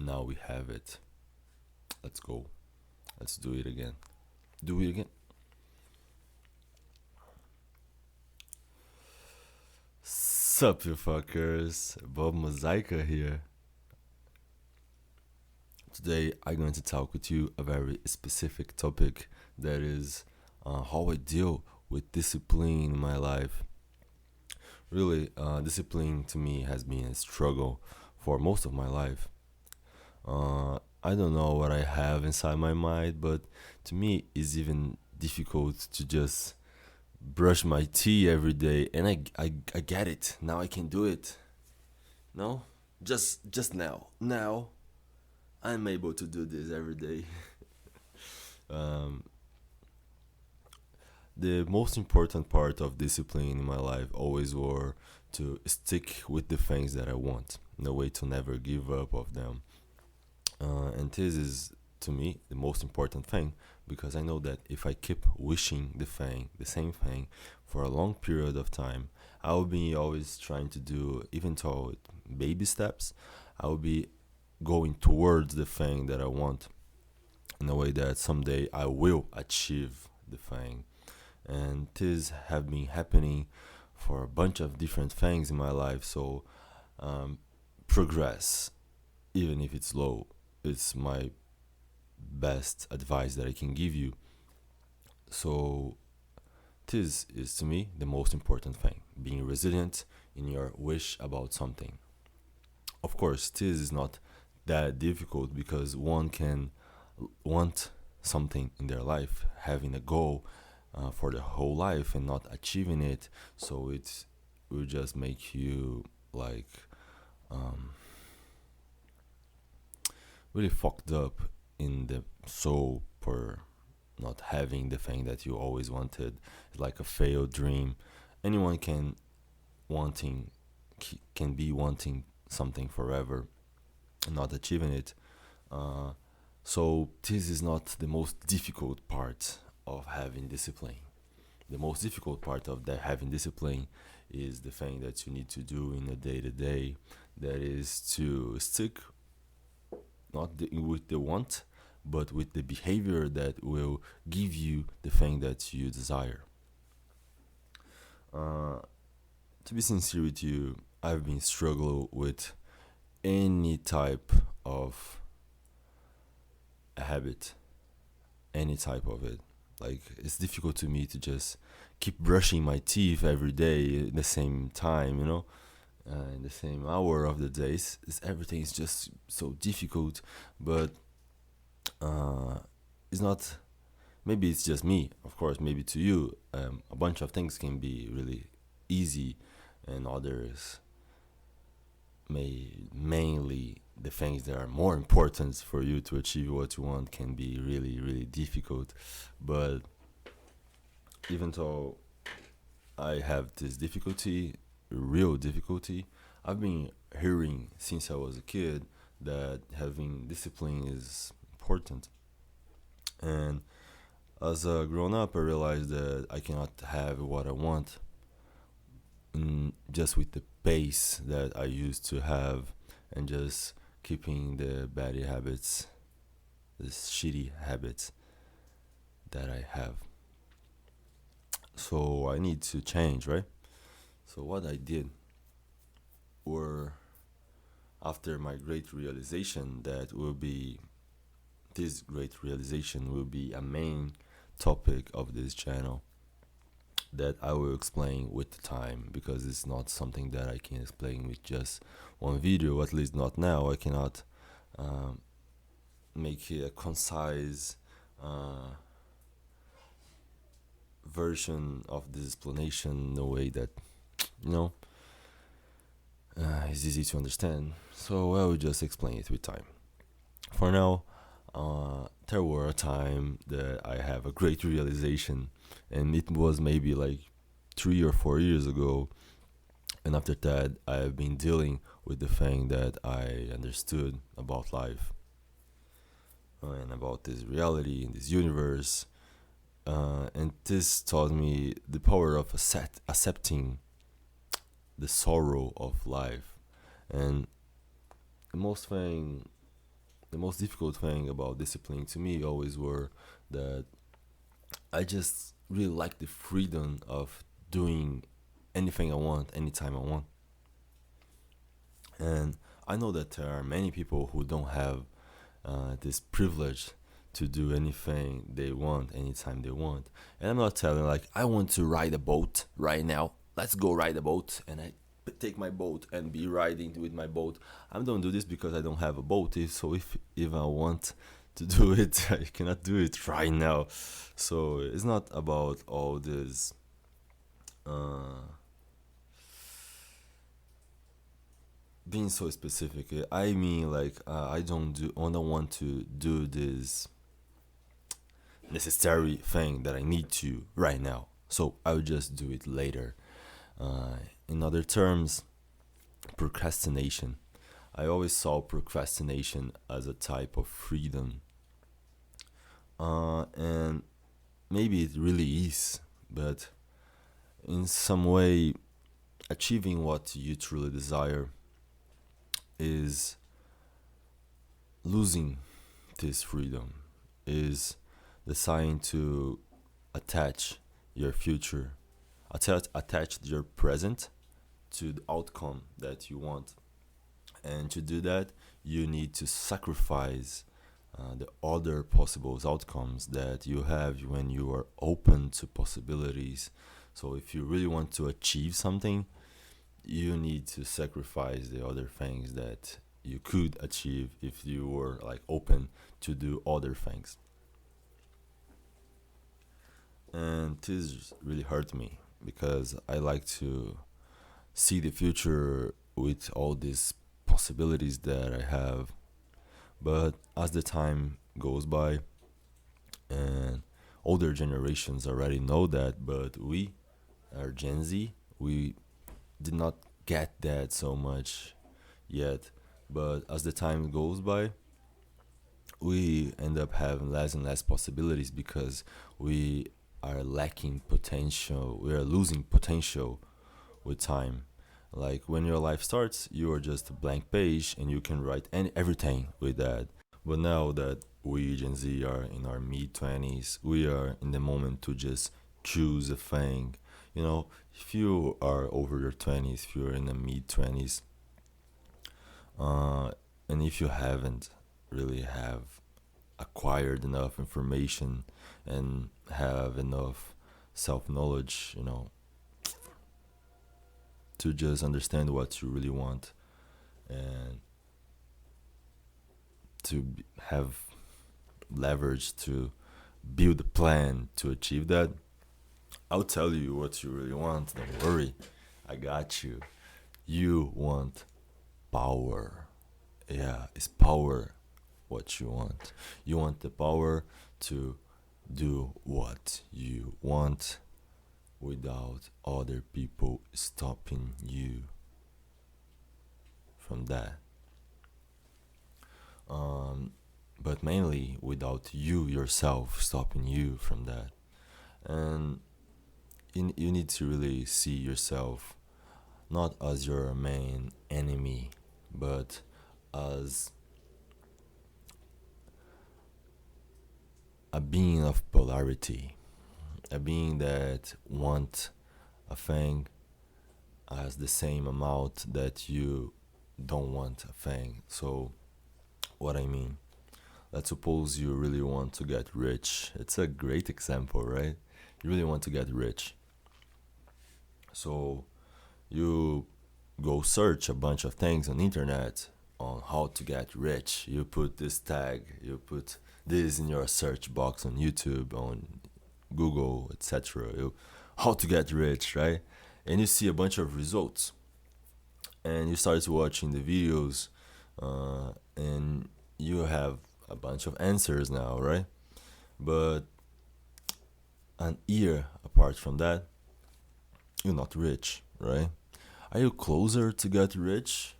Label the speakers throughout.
Speaker 1: Now we have it. Let's go. Let's do it again. Do it again. Sup, you fuckers? Bob Mosaica here. Today, I'm going to talk with you a very specific topic that is how I deal with discipline in my life. Really, discipline to me has been a struggle for most of my life. I don't know what I have inside my mind, but to me, it's even difficult to just brush my teeth every day, and I get it. Now I can do it. No, just now I'm able to do this every day. um, the most important part of discipline in my life always were to stick with the things that I want, in a way to never give up of them. And this is to me the most important thing because I know that if I keep wishing the same thing, for a long period of time, I will be always trying to do, even though baby steps, I will be going towards the thing that I want in a way that someday I will achieve the thing. And this have been happening for a bunch of different things in my life. So um, progress, even if it's slow, it's my best advice that I can give you. So this is to me the most important thing, being resilient in your wish about something. Of course, this is not that difficult because one can want something in their life, having a goal for the whole life and not achieving it. So it will just make you like um, really fucked up in the soul for not having the thing that you always wanted. It's like a failed dream. Anyone wanting can be wanting something forever and not achieving it. Uh, so this is not the most difficult part of having discipline. The most difficult part of that having discipline is the thing that you need to do in a day to day. That is to stick not with the want, but with the behavior that will give you the thing that you desire. Uh, to be sincere with you, I've been struggling with any type of habit, any type of it. Like it's difficult to me to just keep brushing my teeth every day at the same time, in the same hour of the day. Everything is just so difficult, but uh, it's not. Maybe it's just me, of course. Maybe to you, a bunch of things can be really easy, and others mainly the things that are more important for you to achieve what you want can be really really difficult. But even though I have this difficulty, real difficulty, I've been hearing since I was a kid that having discipline is important. And as a grown up, I realized that I cannot have what I want just with the pace that I used to have and just keeping the bad habits, the shitty habits that I have. So I need to change, right? So what I did, or after my great realization, that will be this great realization will be a main topic of this channel that I will explain with the time because it's not something that I can explain with just one video, at least not now. I cannot um, make it a concise uh, version of this explanation in a way that, you know, is easy to understand. So I will just explain it with time. For now, there were a time that I have a great realization, and it was maybe like 3 or 4 years ago. And after that, I have been dealing with the thing that I understood about life and about this reality in this universe. And this taught me the power of accepting the sorrow of life. And the most thing the most difficult thing about discipline to me always were that I just really like the freedom of doing anything I want, anytime I want. And I know that there are many people who don't have this privilege to do anything they want, anytime they want. And I'm not telling like I want to ride a boat right now. Let's go ride a boat, and I take my boat and be riding with my boat. I don't do this because I don't have a boat. If I want to do it, I cannot do it right now. So it's not about all this. Uh, Being so specific, I mean, like I don't want to do this necessary thing that I need to right now. So I'll just do it later. Uh, in other terms, procrastination. I always saw procrastination as a type of freedom, and maybe it really is, but in some way, achieving what you truly desire is losing this freedom, is deciding to attach your future, attach your present to the outcome that you want. And to do that, you need to sacrifice the other possible outcomes that you have when you are open to possibilities. So if you really want to achieve something, you need to sacrifice the other things that you could achieve if you were like open to do other things. And this really hurt me because I like to see the future with all these possibilities that I have. But as the time goes by and older generations already know that, but we are Gen Z, we did not get that so much yet. But as the time goes by, we end up having less and less possibilities because we are lacking potential. We are losing potential with time. Like when your life starts, you are just a blank page and you can write everything with that. But now that we Gen Z are in our mid 20s, we are in the moment to just choose a thing. You know, if you are over your 20s, if you're in the mid 20s, uh, and if you haven't really have acquired enough information and have enough self knowledge, to just understand what you really want and to have leverage to build a plan to achieve that, I'll tell you what you really want. Don't worry, I got you. You want power. Yeah, it's power what you want. You want the power to do what you want without other people stopping you from that. Um, but mainly without you yourself stopping you from that. And you need to really see yourself not as your main enemy, but as a being of polarity, a being that want a thing as the same amount that you don't want a thing. So what I mean, let's suppose you really want to get rich. It's a great example, right? You really want to get rich. So you go search a bunch of things on the internet on how to get rich. You put this tag, you put this in your search box on YouTube, on Google, etc. How to get rich, right? And you see a bunch of results, and you start watching the videos, and you have a bunch of answers now, right? But an year apart from that, you're not rich, right? Are you closer to get rich?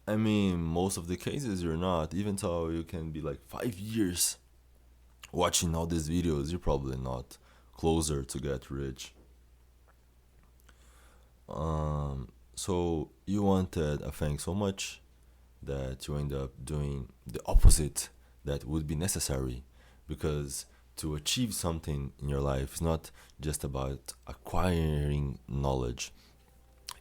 Speaker 1: I mean, most of the cases you're not. Even though you can be like 5 years watching all these videos, you're probably not closer to get rich. So you wanted a thing so much that you end up doing the opposite that would be necessary, because to achieve something in your life is not just about acquiring knowledge,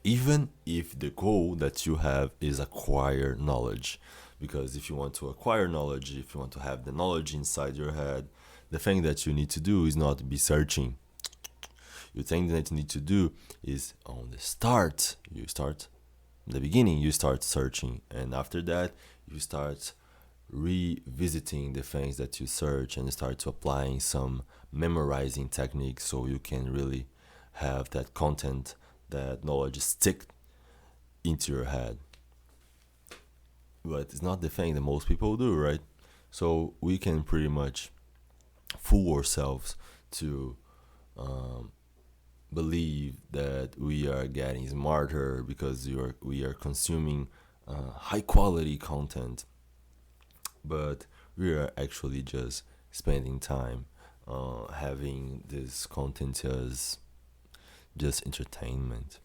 Speaker 1: even if the goal that you have is acquire knowledge. Because if you want to acquire knowledge, if you want to have the knowledge inside your head, the thing that you need to do is not be searching. The thing that you need to do is on the start, you start the beginning, you start searching, and after that you start revisiting the things that you search and start to applying some memorizing techniques so you can really have that content, that knowledge stick into your head. But it's not the thing that most people do, right? So we can pretty much fool ourselves to um, believe that we are getting smarter because we are consuming high quality content, but we are actually just spending time having this content as just entertainment.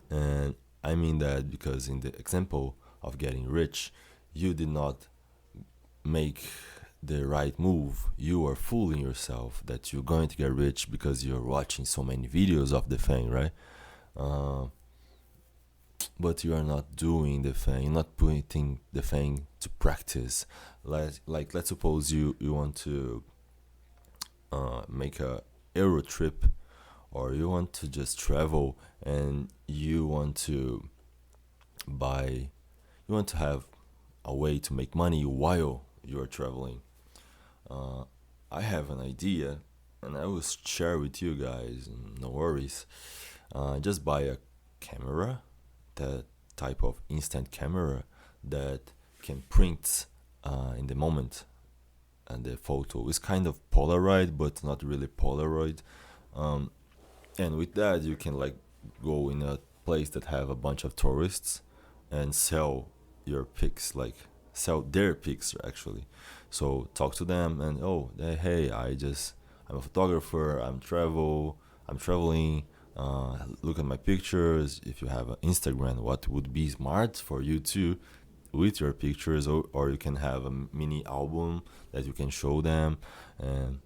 Speaker 1: And I mean that because in the example of getting rich, you did not make the right move. You are fooling yourself that you're going to get rich because you're watching so many videos of the thing, right? Uh, but you are not doing the thing. You're not putting the thing to practice. Like let's suppose you want to make a Euro trip, or you want to just travel and you want to buy, you want to have a way to make money while you are traveling. Uh, I have an idea, and I will share with you guys. No worries. Just buy a camera, that type of instant camera that can print in the moment, and the photo is kind of Polaroid, but not really Polaroid. Um, and with that, you can like go in a place that have a bunch of tourists and sell your pics, like sell their pics actually. So talk to them and, oh, hey, I'm a photographer. I'm traveling. Look at my pictures. If you have an Instagram, what would be smart for you too, with your pictures, or you can have a mini album that you can show them, and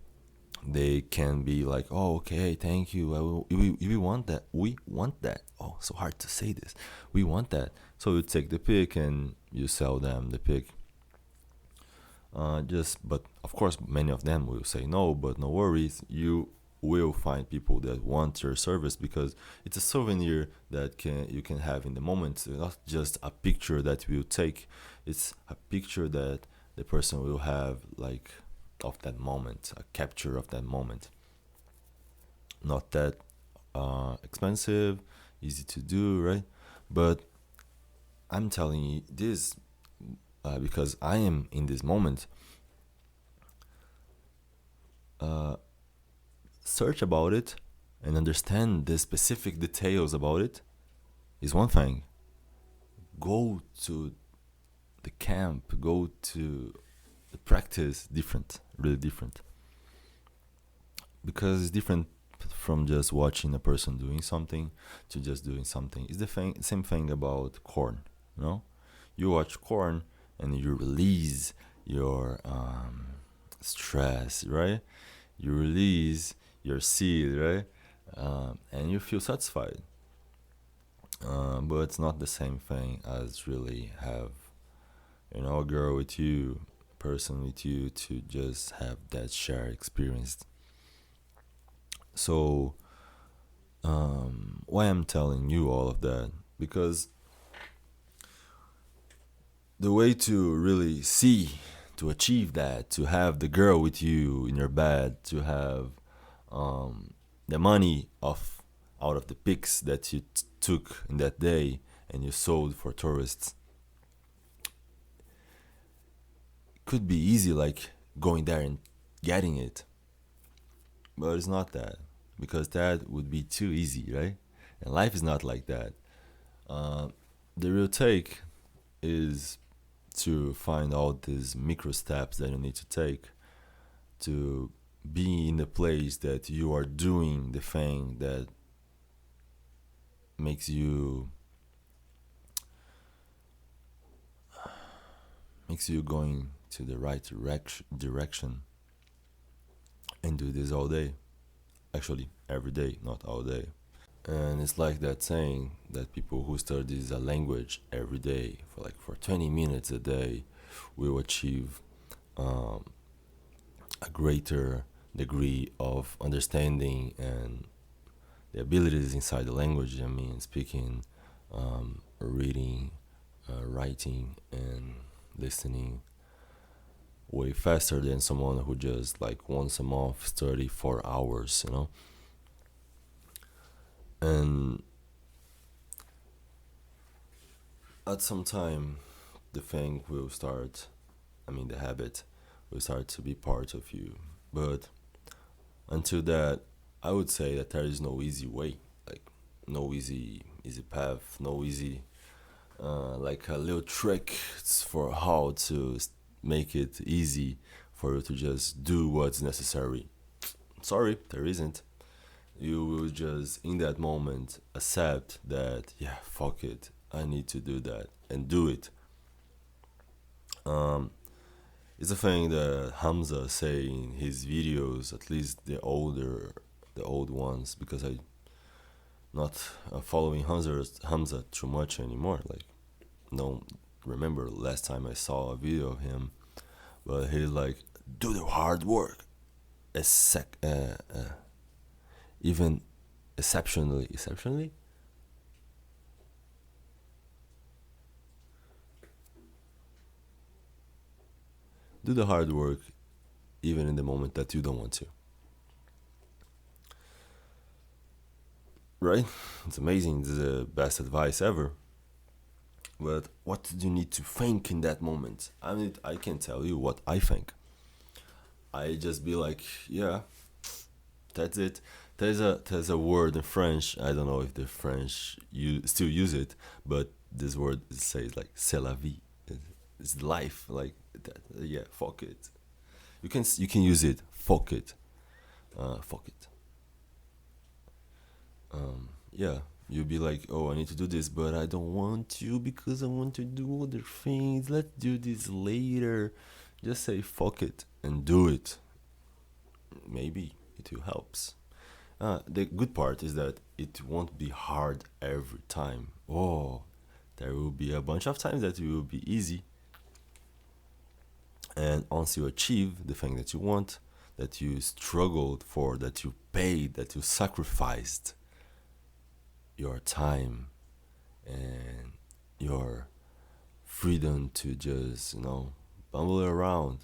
Speaker 1: they can be like, oh, okay, thank you. We want that. We want that. Oh, so hard to say this. We want that. So you take the pic and you sell them the pic. But of course, many of them will say no, but no worries. You will find people that want your service because it's a souvenir that you can have in the moment. It's not just a picture that will take. It's a picture that the person will have, like, of that moment, a capture of that moment. Not that expensive, easy to do, right? But I'm telling you this because I am in this moment. Uh, Search about it and understand the specific details about it is one thing. Go to the camp, go to the practice, different, really different. Because it's different from just watching a person doing something to just doing something. It's the same thing about corn, you know? You watch corn and you release your stress, right? You release your seed, right? And you feel satisfied. But it's not the same thing as really have, a girl with you, person with you, to just have that shared experience. So, why I'm telling you all of that? Because the way to really see, to achieve that, to have the girl with you in your bed, to have the money out of the pics that you took in that day and you sold for tourists, could be easy, like going there and getting it. But it's not that, because that would be too easy, right? And life is not like that. Uh, the real take is to find out these micro steps that you need to take to be in the place that you are doing the thing that makes you makes you going to the right direction, and do this all day. Actually, every day, not all day. And it's like that saying that people who studies a language every day for 20 minutes a day will achieve um, a greater degree of understanding and the abilities inside the language. I mean, speaking, reading, writing, and listening way faster than someone who just like once a month study 4 hours, you know? And at some time, the thing will start, I mean, the habit will start to be part of you. But until that, I would say that there is no easy way, like no easy path, no easy like a little trick for how to make it easy for you to just do what's necessary. Sorry, there isn't. You will just in that moment accept that, yeah, fuck it, I need to do that and do it. Um, it's a thing that Hamza say in his videos, at least the old ones, because I not following Hamza too much anymore. Like, no, remember last time I saw a video of him, but he's like, do the hard work, even exceptionally, do the hard work even in the moment that you don't want to. Right? It's amazing. This is the best advice ever. But what do you need to think in that moment? I mean, I can tell you what I think. I just be like, yeah, that's it. There's a word in French. I don't know if the French you still use it, but this word says like c'est la vie. It's life. Like that. Yeah, fuck it. You can use it. Fuck it. Fuck it. Yeah, you'll be like, oh, I need to do this, but I don't want to because I want to do other things. Let's do this later. Just say fuck it and do it. Maybe it will helps. The good part is that it won't be hard every time. Oh, there will be a bunch of times that it will be easy. And once you achieve the thing that you want, that you struggled for, that you paid, that you sacrificed your time and your freedom to just, bumble around,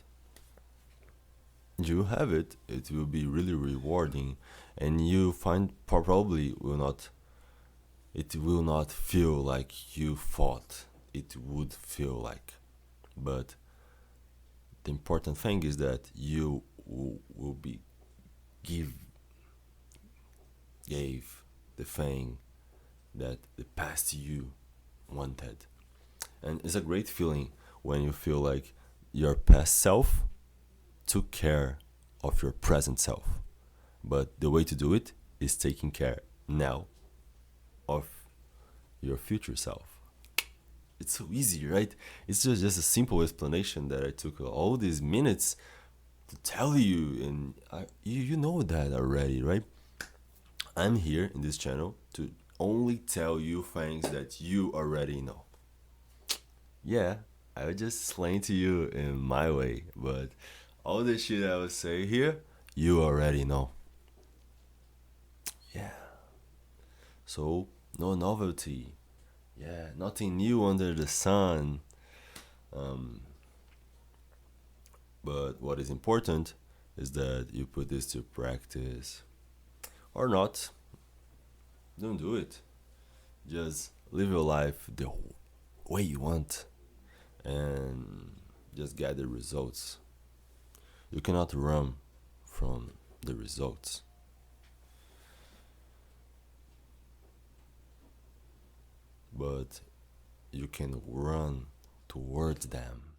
Speaker 1: you have it. It will be really rewarding, and you find probably will not. It will not feel like you fought. It would feel like, but the important thing is that you will be give gave the thing that the past you wanted, and it's a great feeling when you feel like your past self took care of your present self. But the way to do it is taking care now of your future self. It's so easy, right? It's just a simple explanation that I took all these minutes to tell you, and you know that already, right? I'm here in this channel to only tell you things that you already know. Yeah, I would just explain to you in my way, but all the shit I would say here, you already know. Yeah. So, no novelty. Yeah, nothing new under the sun. Um, but what is important is that you put this to practice. Or not. Don't do it. Just live your life the way you want and just get the results. You cannot run from the results, but you can run towards them.